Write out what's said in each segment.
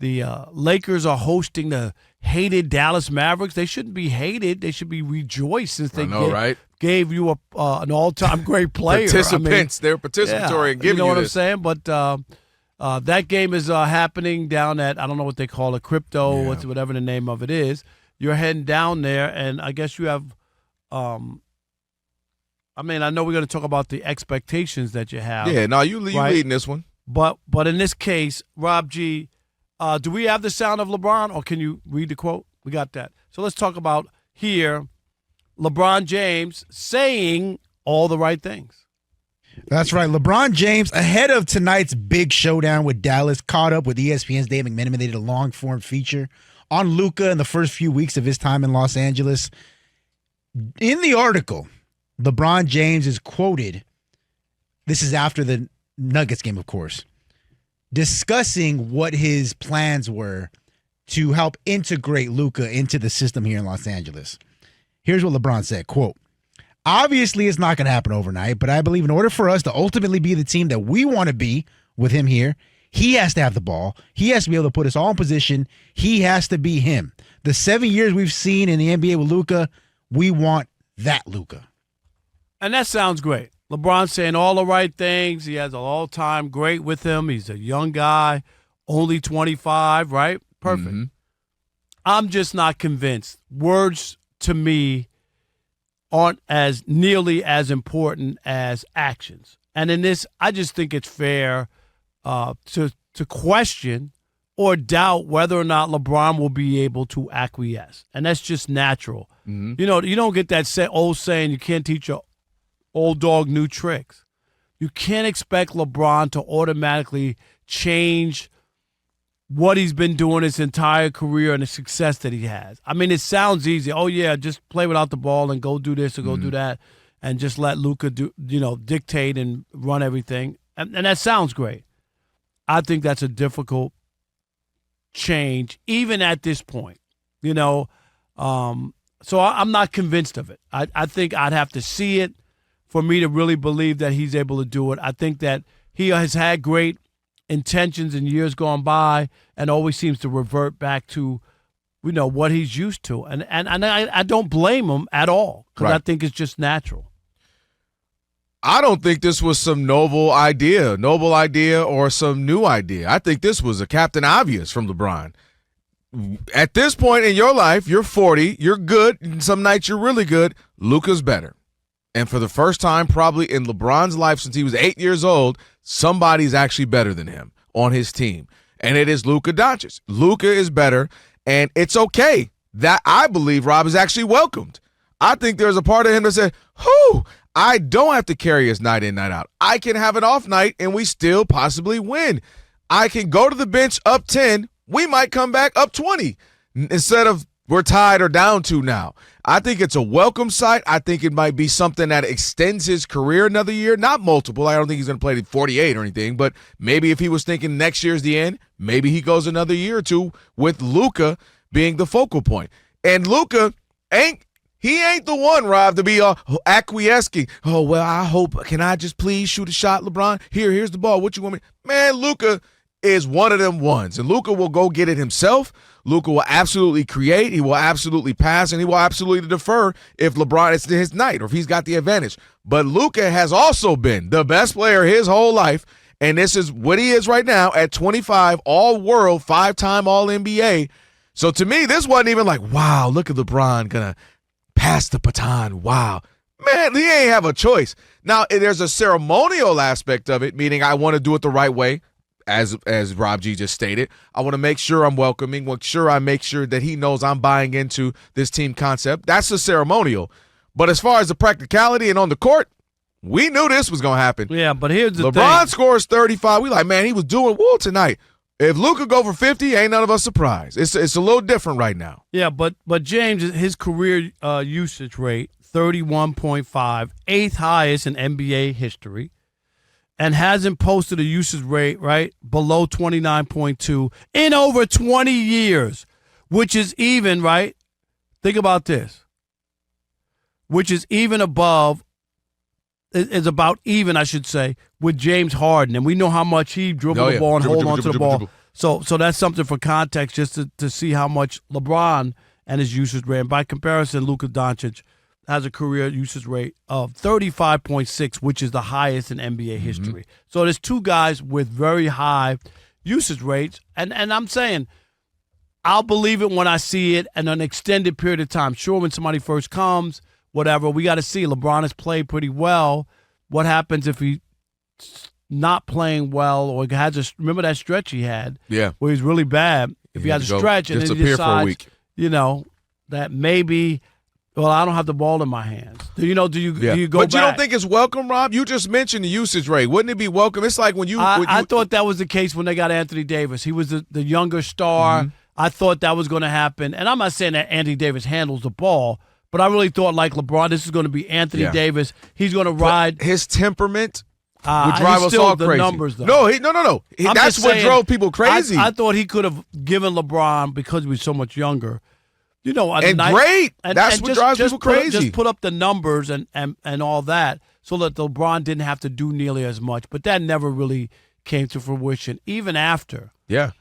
Lakers are hosting the hated Dallas Mavericks. They shouldn't be hated. They should be rejoiced since they gave you an all-time great player. Participants. They're participatory in giving you this. You know what I'm saying? But that game is happening down at, I don't know what they call it, crypto, whatever the name of it is. You're heading down there, and I guess you have I know we're going to talk about the expectations that you have. Yeah, no, you leading this one. But in this case, Rob G., do we have the sound of LeBron, or can you read the quote? We got that. So let's talk about here LeBron James saying all the right things. That's right. LeBron James, ahead of tonight's big showdown with Dallas, caught up with ESPN's Dave McMenamin. They did a long-form feature on Luka in the first few weeks of his time in Los Angeles. In the article, LeBron James is quoted, this is after the Nuggets game, of course, discussing what his plans were to help integrate Luka into the system here in Los Angeles. Here's what LeBron said, quote, "Obviously, it's not going to happen overnight, but I believe in order for us to ultimately be the team that we want to be with him here, he has to have the ball. He has to be able to put us all in position. He has to be him. The 7 years we've seen in the NBA with Luka, we want that Luka." And that sounds great. LeBron saying all the right things. He has an all-time great with him. He's a young guy, only 25, right? Perfect. Mm-hmm. I'm just not convinced. Words, to me, aren't as nearly as important as actions. And in this, I just think it's fair to question or doubt whether or not LeBron will be able to acquiesce. And that's just natural. Mm-hmm. You don't get that old saying, you can't teach a old dog new tricks. You can't expect LeBron to automatically change what he's been doing his entire career and the success that he has. I mean, it sounds easy. Oh, yeah, just play without the ball and go do this or go do that and just let Luka dictate and run everything. And that sounds great. I think that's a difficult change, even at this point. So I'm not convinced of it. I think I'd have to see it for me to really believe that he's able to do it. I think that he has had great intentions in years gone by and always seems to revert back to, what he's used to. And I don't blame him at all because I think it's just natural. I don't think this was some noble idea or some new idea. I think this was a Captain Obvious from LeBron. At this point in your life, you're 40, you're good, and some nights you're really good. Luka's better. And for the first time probably in LeBron's life since he was 8 years old, somebody's actually better than him on his team. And it is Luka Doncic. Luka is better, and it's okay. That, I believe, Rob, is actually welcomed. I think there's a part of him that said, I don't have to carry us night in, night out. I can have an off night, and we still possibly win. I can go to the bench up 10. We might come back up 20 instead of we're tied or down 2 now. I think it's a welcome sight. I think it might be something that extends his career another year. Not multiple. I don't think he's going to play to 48 or anything, but maybe if he was thinking next year's the end, maybe he goes another year or two with Luka being the focal point. And Luka ain't the one, Rob, to be acquiescing. Oh, well, I hope. Can I just please shoot a shot, LeBron? Here's the ball. What you want me? Man, Luka is one of them ones, and Luka will go get it himself. Luka will absolutely create. He will absolutely pass, and he will absolutely defer if LeBron is his night or if he's got the advantage. But Luka has also been the best player his whole life, and this is what he is right now at 25, all-world, 5-time All-NBA. So to me, this wasn't even like, wow, look at LeBron going to pass the baton. Wow. Man, he ain't have a choice. Now, there's a ceremonial aspect of it, meaning I want to do it the right way. As Rob G just stated, I want to make sure I'm welcoming, make sure that he knows I'm buying into this team concept. That's the ceremonial. But as far as the practicality and on the court, we knew this was going to happen. Yeah, but here's the thing. LeBron scores 35. We like, man, he was doing wool tonight. If Luka go for 50, ain't none of us surprised. It's a little different right now. Yeah, but James, his career usage rate, 31.5, eighth highest in NBA history. And hasn't posted a usage rate, right, below 29.2 in over 20 years, which is even, right? Think about this. Which is even above, is about even, I should say, with James Harden. And we know how much he dribbled the ball and hold on to the ball. So that's something for context, just to see how much LeBron and his usage rate. And by comparison, Luka Doncic has a career usage rate of 35.6, which is the highest in NBA history. So there's two guys with very high usage rates. And I'm saying I'll believe it when I see it in an extended period of time. Sure, when somebody first comes, whatever, we got to see. LeBron has played pretty well. What happens if he's not playing well or remember that stretch he had where he's really bad? If he has a stretch and then he decides, for a week. That maybe, well, I don't have the ball in my hands. Do you go but back? But you don't think it's welcome, Rob? You just mentioned the usage rate. Wouldn't it be welcome? It's like when you I thought that was the case when they got Anthony Davis. He was the younger star. I thought that was going to happen. And I'm not saying that Anthony Davis handles the ball, but I really thought, like LeBron, this is going to be Anthony Davis. He's going to ride. But his temperament would drive us all crazy. Numbers, though. No. That's what drove people crazy. I thought he could have given LeBron, because he was so much younger, great. That's what drives people crazy. Just put up the numbers and all that so that LeBron didn't have to do nearly as much. But that never really came to fruition, even after. Yeah.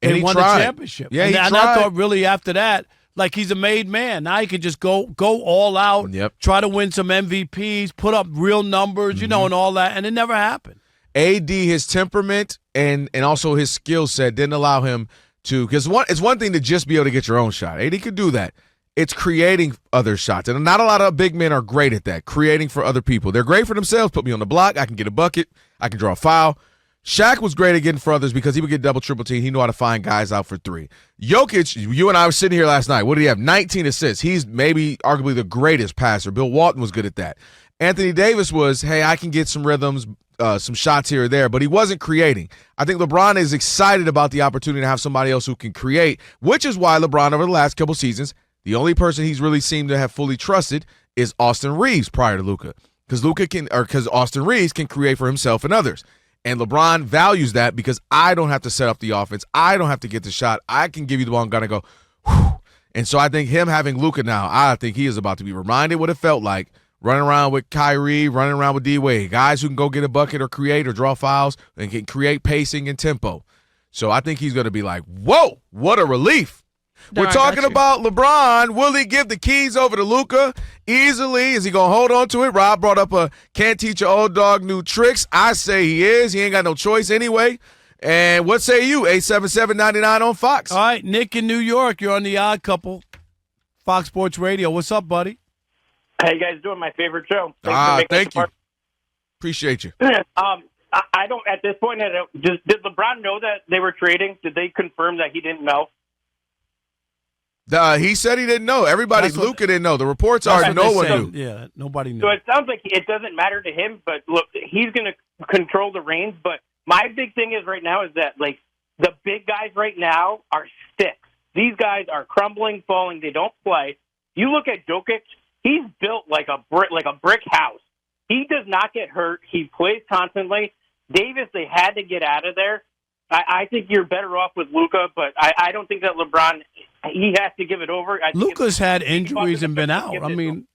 And he won tried. the championship. Yeah, and he I tried. thought really after that, like he's a made man. Now he could just go all out, try to win some MVPs, put up real numbers, and all that. And it never happened. AD, his temperament and also his skill set didn't allow him to, because it's one thing to just be able to get your own shot. AD could do that. It's creating other shots. And not a lot of big men are great at that, creating for other people. They're great for themselves. Put me on the block. I can get a bucket. I can draw a foul. Shaq was great at getting for others because he would get double, triple team. He knew how to find guys out for three. Jokic, you and I were sitting here last night. What did he have? 19 assists. He's maybe arguably the greatest passer. Bill Walton was good at that. Anthony Davis was, hey, I can get some rhythms, some shots here or there, but he wasn't creating. I think LeBron is excited about the opportunity to have somebody else who can create, which is why LeBron over the last couple seasons, the only person he's really seemed to have fully trusted is Austin Reeves prior to Luka, because Austin Reeves can create for himself and others. And LeBron values that because I don't have to set up the offense. I don't have to get the shot. I can give you the ball and go, whew. And so I think him having Luka now, I think he is about to be reminded what it felt like running around with Kyrie, running around with D-Wade, guys who can go get a bucket or create or draw fouls and can create pacing and tempo. So I think he's going to be like, whoa, what a relief. We're talking about LeBron. Will he give the keys over to Luka easily? Is he going to hold on to it? Rob brought up a can't teach an old dog new tricks. I say he is. He ain't got no choice anyway. And what say you? 877-99 on Fox. All right, Nick in New York. You're on The Odd Couple, Fox Sports Radio. What's up, buddy? How you guys doing? My favorite show. Thank you. Appreciate you. I don't, at this point, did LeBron know that they were trading? Did they confirm that he didn't know? He said he didn't know. Luka didn't know. The reports are no one knew. Yeah, nobody knew. So it sounds like it doesn't matter to him, but look, he's going to control the reins. But my big thing is right now is that, like, the big guys right now are sticks. These guys are crumbling, falling. They don't play. You look at Jokic, he's built like a brick house. He does not get hurt. He plays constantly. Davis, they had to get out of there. I think you're better off with Luka, but I don't think that LeBron, he has to give it over. Luka's had injuries and been out. I mean,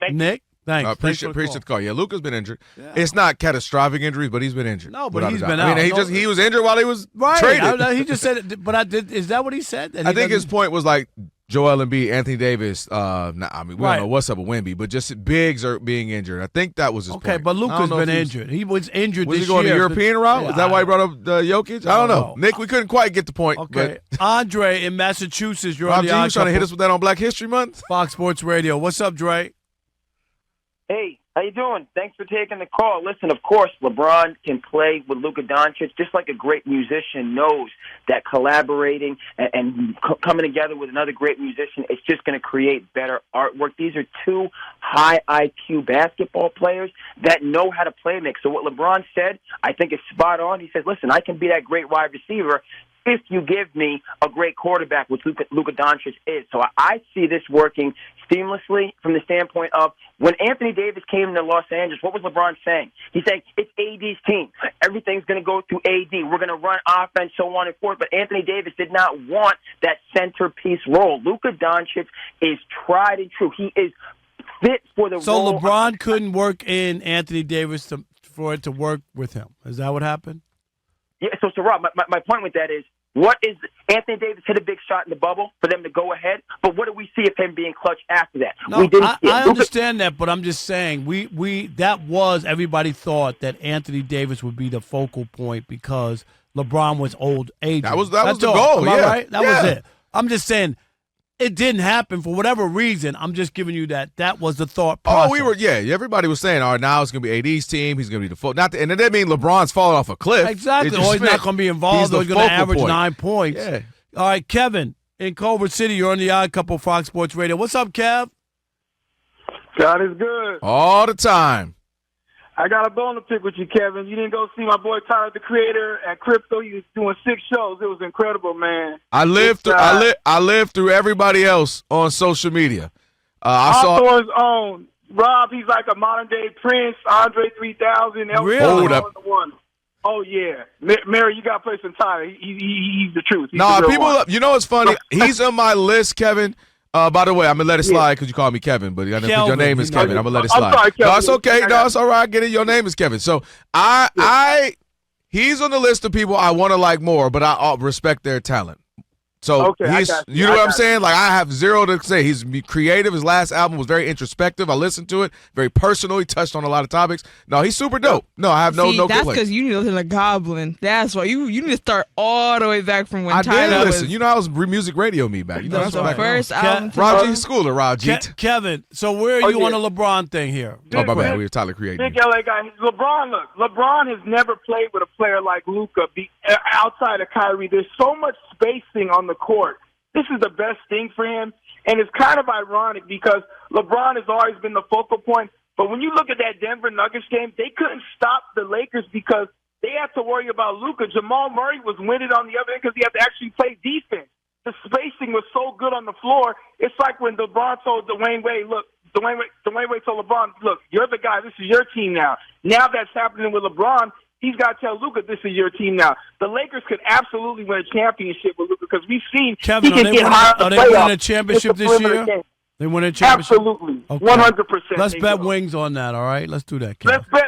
Nick, thanks. Appreciate the call. Yeah, Luka's been injured. Yeah. It's not catastrophic injuries, but he's been injured. No, but he's been out. I mean, he was injured while he was traded. He just said it, but is that what he said? I think his point was like Joel Embiid, Anthony Davis. We don't know what's up with Wemby, but just bigs are being injured. I think that was his point. Okay, but Luka's been injured. He was injured this year. Was he going the European route? Is that why he brought up Jokic? I don't know. Nick, we couldn't quite get the point. Okay. Andre in Massachusetts, you're Rob on The G, Odd you trying to hit Couple. us with that on Black History Month? Fox Sports Radio. What's up, Dre? Hey, how you doing? Thanks for taking the call. Listen, of course, LeBron can play with Luka Doncic just like a great musician knows that collaborating and coming together with another great musician, it's just going to create better artwork. These are two high IQ basketball players that know how to play mix. So what LeBron said, I think is spot on. He says, listen, I can be that great wide receiver if you give me a great quarterback, which Luka Doncic is. So I see this working seamlessly from the standpoint of when Anthony Davis came to Los Angeles, what was LeBron saying? He's saying, it's AD's team. Everything's going to go through AD. We're going to run offense, so on and forth. But Anthony Davis did not want that centerpiece role. Luka Doncic is tried and true. He is fit for the role. So LeBron couldn't work in Anthony Davis for it to work with him. Is that what happened? Yeah, so Rob, my point with that is, what is Anthony Davis hit a big shot in the bubble for them to go ahead, but what do we see of him being clutch after that? No, We didn't see it. I understand that, but I'm just saying everybody thought that Anthony Davis would be the focal point because LeBron was old age. That was the all. goal. Am I Yeah, right? That was it. I'm just saying it didn't happen for whatever reason. I'm just giving you that was the thought process. Everybody was saying, all right, now it's going to be AD's team. He's going to be the and it didn't mean LeBron's falling off a cliff. Exactly. Or he's not going to be involved. Or he's going to average 9 points. Yeah. All right, Kevin, in Culver City, you're on the Odd Couple Fox Sports Radio. What's up, Kev? God is good. All the time. I got a bone to pick with you, Kevin. You didn't go see my boy Tyler, the Creator, at Crypto. He was doing 6 shows. It was incredible, man. I lived through everybody else on social media. I saw Hawthorne's own Rob. He's like a modern day Prince, Andre 3000. Really? Hold up. Oh yeah, Mary, you got to play some Tyler. He's the truth. He's No, the real people. one. You know what's funny? He's on my list, Kevin. By the way, I'm gonna let it slide because you call me Kevin, but your name is Kevin. I'm gonna let it slide. Sorry, Kevin. No, it's okay. No, it's all right. I get it. Your name is Kevin. So he's on the list of people I want to like more, but I respect their talent. So Okay, you know what I'm saying? Like, I have zero to say. He's creative. His last album was very introspective. I listened to it, very personal. He touched on a lot of topics. No, he's super dope. No, I have no that's complaints. because you need to listen to Goblin. That's why you need to start all the way back from when I Tyler did was. listen. You know, I was music radio me back. You know, That's that's the back. first album. Rob G. Schooler, Rob G. Kevin, so where are you on the LeBron thing here? Oh, my bad. We were Tyler creating. Big LA guy. LeBron has never played with a player like Luka outside of Kyrie. There's so much spacing on the court. This is the best thing for him, and it's kind of ironic because LeBron has always been the focal point. But when you look at that Denver Nuggets game, they couldn't stop the Lakers because they had to worry about Luka. Jamal Murray was winded on the other end because he had to actually play defense. The spacing was so good on the floor. It's like when LeBron told Dwayne Wade, look, Dwayne Wade told LeBron, look, you're the guy. This is your team now. Now that's happening with LeBron. He's got to tell Luka, this is your team now. The Lakers could absolutely win a championship with Luka because we've seen Kevin, he can get high are they winning a championship this year? They win a championship? Absolutely. Okay. 100%. Let's bet wings on that, all right? Let's do that, Kevin. Let's bet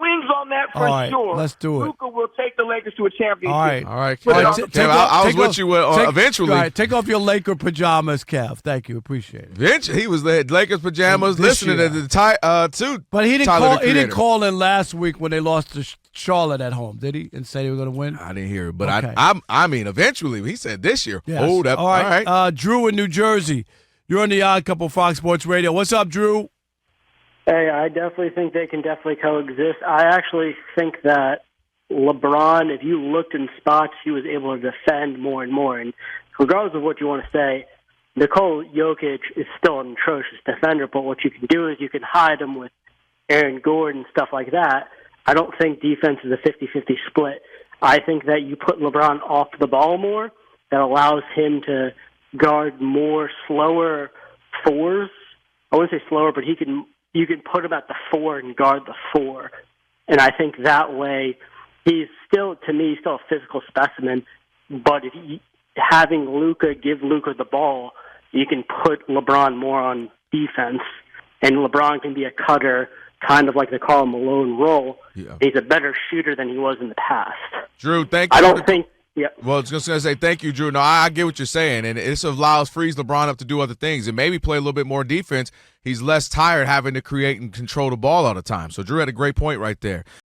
wings on that for All right, sure. let's do it. Luka will take the Lakers to a championship. All right. All right. Put it on Kev, the- I was with you eventually. All right, take off your Laker pajamas, Kev. Thank you. Appreciate it. Eventually, he was the Lakers pajamas This listening year. to the But he didn't Tyler, call. the He didn't Creator. call in last week when they lost to Charlotte at home, did he? And say they were going to win. I didn't hear it, but Okay. I mean, eventually, he said this year. Yes. Hold up. All right. Drew in New Jersey. You're on the Odd Couple Fox Sports Radio. What's up, Drew? Hey, I definitely think they can definitely coexist. I actually think that LeBron, if you looked in spots, he was able to defend more and more. And regardless of what you want to say, Nikola Jokic is still an atrocious defender, but what you can do is you can hide him with Aaron Gordon and stuff like that. I don't think defense is a 50-50 split. I think that you put LeBron off the ball more. That allows him to guard more slower fours. I wouldn't say slower, but you can put him at the 4 and guard the 4. And I think that way he's still, to me, still a physical specimen. But having Luka give Luka the ball, you can put LeBron more on defense. And LeBron can be a cutter, kind of like the Karl Malone role. Yeah. He's a better shooter than he was in the past. Drew, thank you. I don't think. Yeah. Well, I was just going to say thank you, Drew. No, I get what you're saying, and it frees LeBron up to do other things and maybe play a little bit more defense. He's less tired having to create and control the ball all the time. So Drew had a great point right there.